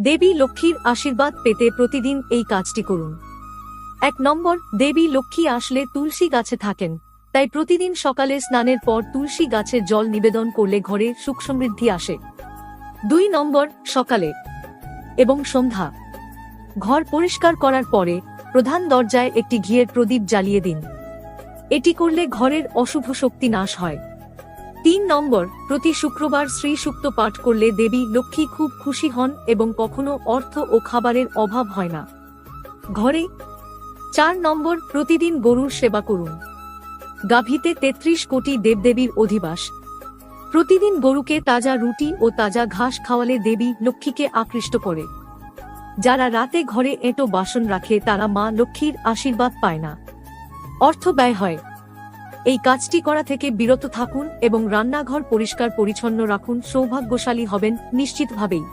দেবী লক্ষ্মীর আশীর্বাদ পেতে প্রতিদিন এই কাজটি করুন। 1 নম্বর, দেবী লক্ষ্মী আসলে তুলসী গাছে থাকেন, তাই প্রতিদিন সকালে স্নানের পর তুলসী গাছের জল নিবেদন করলে ঘরে সুখ সমৃদ্ধি আসে। 2 নম্বর, সকালে এবং সন্ধ্যা ঘর পরিষ্কার করার পরে প্রধান দরজায় একটি ঘিয়ের প্রদীপ জ্বালিয়ে দিন। এটি করলে ঘরের অশুভ শক্তি নাশ হয়। 3 নম্বর, প্রতি শুক্রবার শ্রী সূক্ত পাঠ করলে দেবী লক্ষ্মী খুব খুশি হন এবং কখনো অর্থ ও খাবারের অভাব হয় না ঘরে। 4 নম্বর, প্রতিদিন গরুর সেবা করুন। গাভীতে 33 কোটি দেবদেবীর অধিবাস। প্রতিদিন গরুকে তাজা রুটি ও তাজা ঘাস খাওয়ালে দেবী লক্ষ্মীকে আকৃষ্ট করে। যারা রাতে ঘরে এঁটো বাসন রাখে তারা মা লক্ষ্মীর আশীর্বাদ পায় না, অর্থ ব্যয় হয়। এই কাজটি করা থেকে বিরত থাকুন এবং রান্নাঘর পরিষ্কার পরিচ্ছন্ন রাখুন, সৌভাগ্যশালী হবেন নিশ্চিতভাবেই।